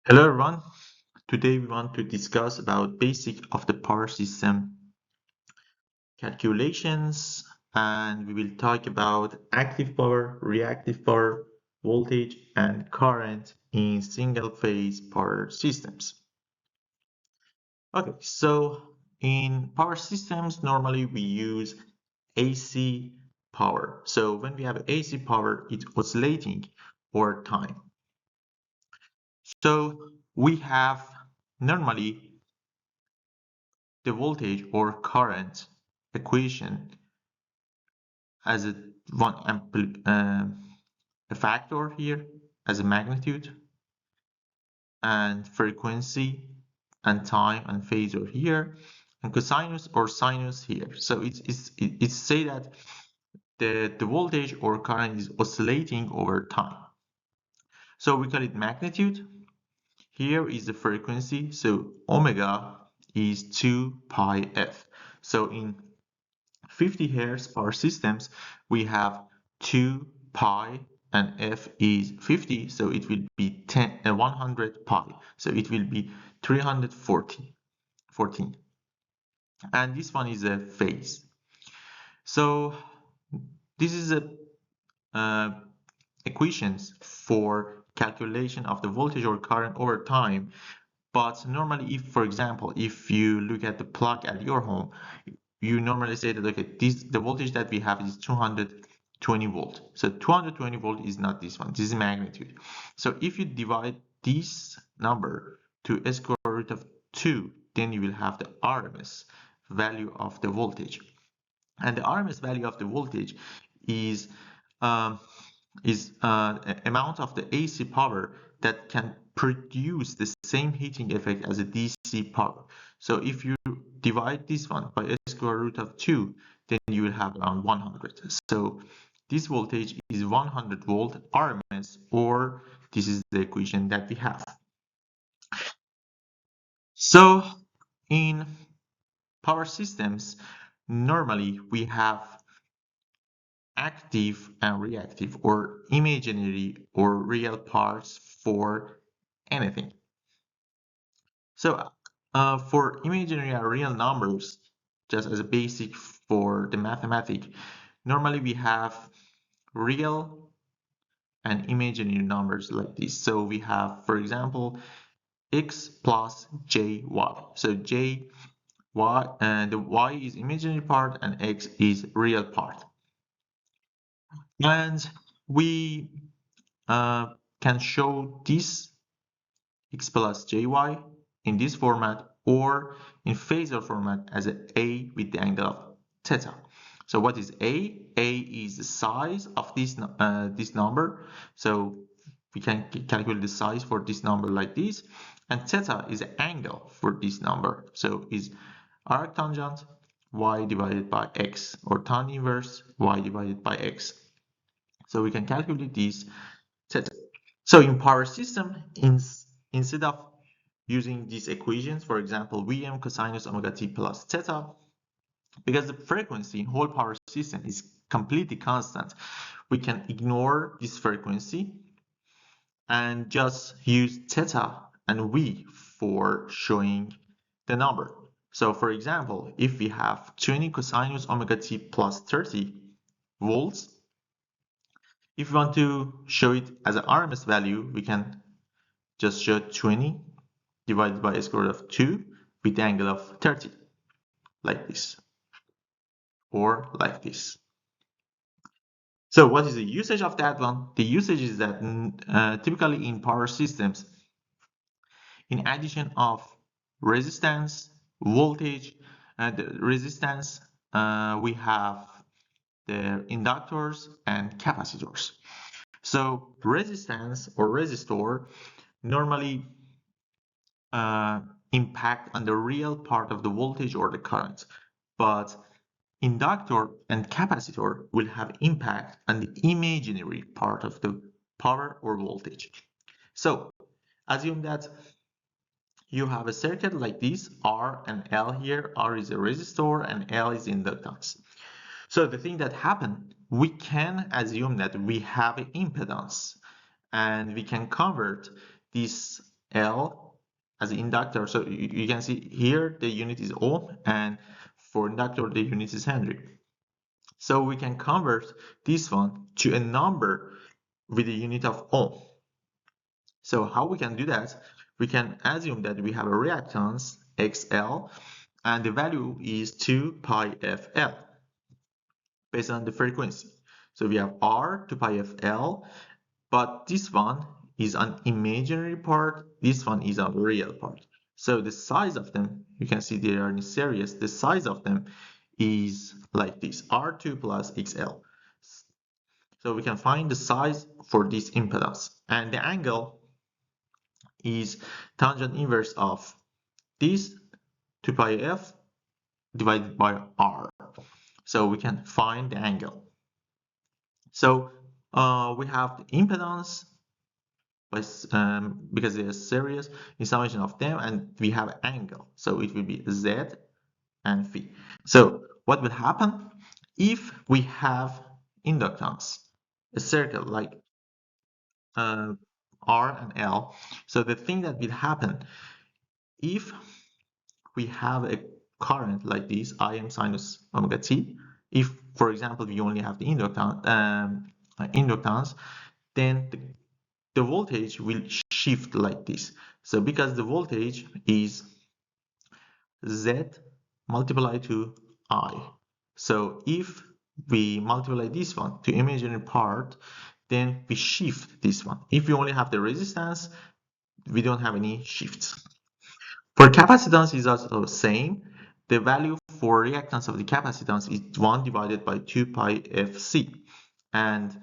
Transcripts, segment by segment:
Hello everyone. Today we want to discuss about basic of the power system calculations, and we will talk about active power, reactive power, voltage and current in single phase power systems. Okay, so in power systems normally we use AC power. So when we have AC power, it's oscillating over time. So we have normally the voltage or current equation as a factor here as a magnitude, and frequency and time and phasor here, and cosinus or sinus here. So it's say that the voltage or current is oscillating over time. So we call it magnitude. Here is the frequency. So omega is 2 pi f. So in 50 Hz power systems, we have 2 pi and f is 50, so it will be 100 pi. So it will be 314. And this one is a phase. So this is a equations for calculation of the voltage or current over time. But normally, if, for example, if you look at the plug at your home, you normally say that, okay, the voltage that we have is 220 volt. So 220 volt is not this one, this is magnitude. So if you divide this number to a square root of 2, then you will have the RMS value of the voltage. And the RMS value of the voltage is amount of the AC power that can produce the same heating effect as a DC power. So if you divide this one by a square root of 2, then you will have around 100. So this voltage is 100 volt RMS, or this is the equation that we have. So in power systems, normally we have active and reactive, or imaginary or real parts for anything. So for imaginary and real numbers, just as a basic for the mathematics, normally we have real and imaginary numbers like this. So we have, for example, x plus jy. So the y is imaginary part and x is real part. And we can show this x plus jy in this format, or in phasor format as a with the angle of theta. So what is a? A is the size of this number. So we can calculate the size for this number like this, and theta is the angle for this number. So is arctangent y divided by x, or tan inverse y divided by x. So we can calculate this theta. So in power system, instead of using these equations, for example, Vm cosinus omega t plus theta, because the frequency in whole power system is completely constant, we can ignore this frequency and just use theta and V for showing the number. So for example, if we have 20 cosinus omega t plus 30 volts, if we want to show it as an RMS value, we can just show 20 divided by a square root of 2 with the angle of 30, like this, or like this. So what is the usage of that one? The usage is that typically in power systems, in addition of resistance, voltage, the resistance, we have the inductors and capacitors. So resistance or resistor normally impact on the real part of the voltage or the current, but inductor and capacitor will have impact on the imaginary part of the power or voltage. So assume that you have a circuit like this, R and L here. R is a resistor and L is inductance. So the thing that happened, we can assume that we have an impedance, and we can convert this L as an inductor. So you can see here the unit is ohm, and for inductor the unit is Henry. So we can convert this one to a number with the unit of ohm. So how we can do that? We can assume that we have a reactance XL and the value is 2 pi FL based on the frequency. So we have R 2 pi FL, but this one is an imaginary part, this one is a real part. So the size of them, you can see they are in series, the size of them is like this, R2 plus XL. So we can find the size for this impedance, and the angle is tangent inverse of this 2 pi f divided by r. So we can find the angle. So we have the impedance because they are series in summation of them, and we have angle. So it will be z and phi. So what will happen if we have inductance, a circle like R and L? So the thing that will happen if we have a current like this, Im sinus omega t, if, for example, we only have the inductance, then the voltage will shift like this. So because the voltage is Z multiplied to I. So if we multiply this one to imaginary part, then we shift this one. If we only have the resistance, we don't have any shifts. For capacitance is also the same. The value for reactance of the capacitance is 1 divided by 2 pi fc. And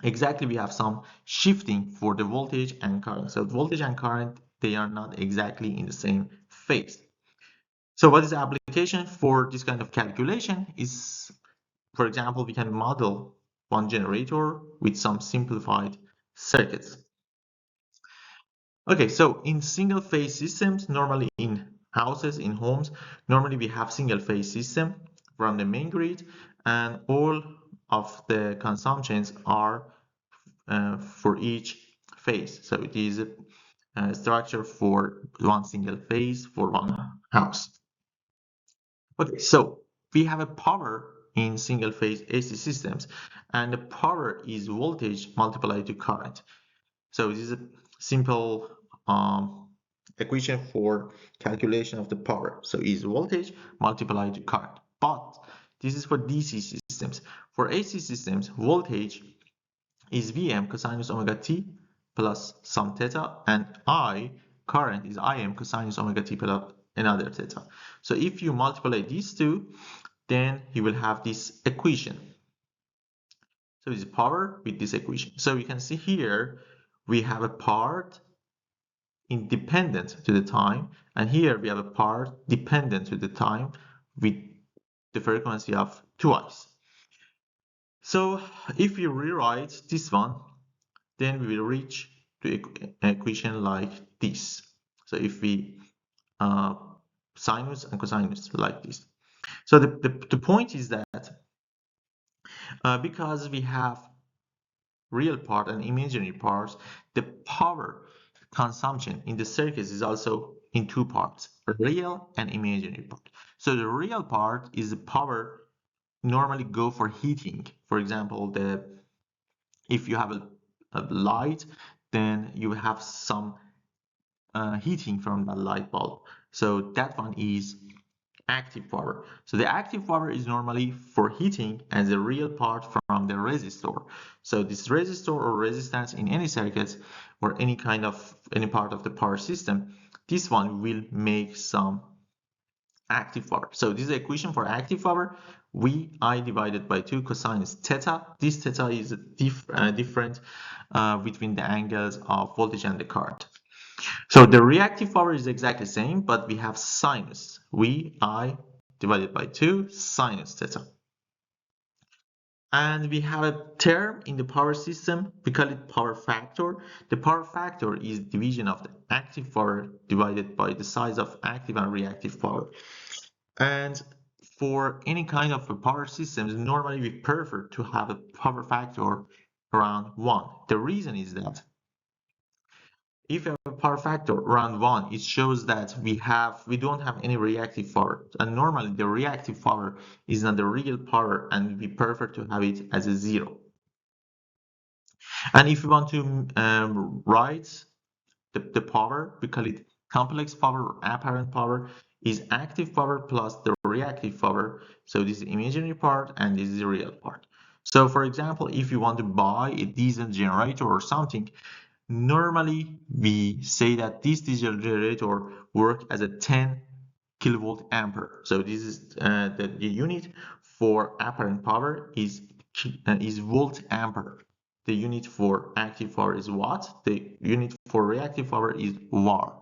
exactly we have some shifting for the voltage and current. So voltage and current, they are not exactly in the same phase. So what is the application for this kind of calculation is, for example, we can model one generator with some simplified circuits. Okay, so in single phase systems, normally in houses, in homes, normally we have single phase system from the main grid, and all of the consumptions are for each phase. So it is a structure for one single phase for one house. Okay, so we have a power in single phase AC systems, and the power is voltage multiplied to current. So this is a simple equation for calculation of the power. So is voltage multiplied to current. But this is for DC systems. For AC systems, voltage is Vm cosinus omega t plus some theta, and I, current, is Im cosinus omega t plus another theta. So if you multiply these two, then you will have this equation. So it's power with this equation. So you can see here we have a part independent to the time, and here we have a part dependent to the time with the frequency of twice. So if you rewrite this one, then we will reach to an equation like this. So if we sinus and cosinus like this. So the point is that because we have real part and imaginary parts, the power consumption in the circuits is also in two parts, real and imaginary part. So the real part is the power normally go for heating. For example, if you have a light, then you have some heating from the light bulb. So that one is active power. So the active power is normally for heating, and the real part from the resistor. So this resistor or resistance in any circuit or any part of the power system, this one will make some active power. So this is the equation for active power. I divided by 2 cosinus theta. This theta is different between the angles of voltage and the current. So the reactive power is exactly the same, but we have sinus. I divided by 2 sinus theta. And we have a term in the power system, we call it power factor. The power factor is division of the active power divided by the size of active and reactive power. And for any kind of a power systems, normally we prefer to have a power factor around 1. The reason is that If you have a power factor around 1, it shows that we don't have any reactive power. And normally the reactive power is not the real power, and we prefer to have it as a 0. And if you want to write the power, we call it complex power or apparent power, is active power plus the reactive power. So this is the imaginary part and this is the real part. So for example, if you want to buy a diesel generator or something, normally we say that this diesel generator works as a 10 kilovolt ampere. So this is the unit for apparent power is volt ampere. The unit for active power is watt. The unit for reactive power is var.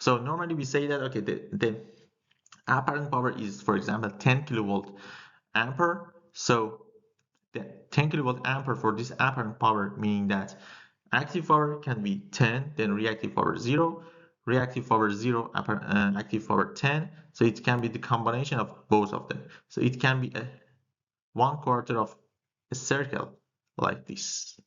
So normally we say that, okay, the apparent power is, for example, 10 kilovolt ampere. So the 10 kilovolt ampere for this apparent power, meaning that active power can be 10, then reactive power 0, reactive power 0, active power 10. So it can be the combination of both of them. So it can be a 1/4 of a circle like this.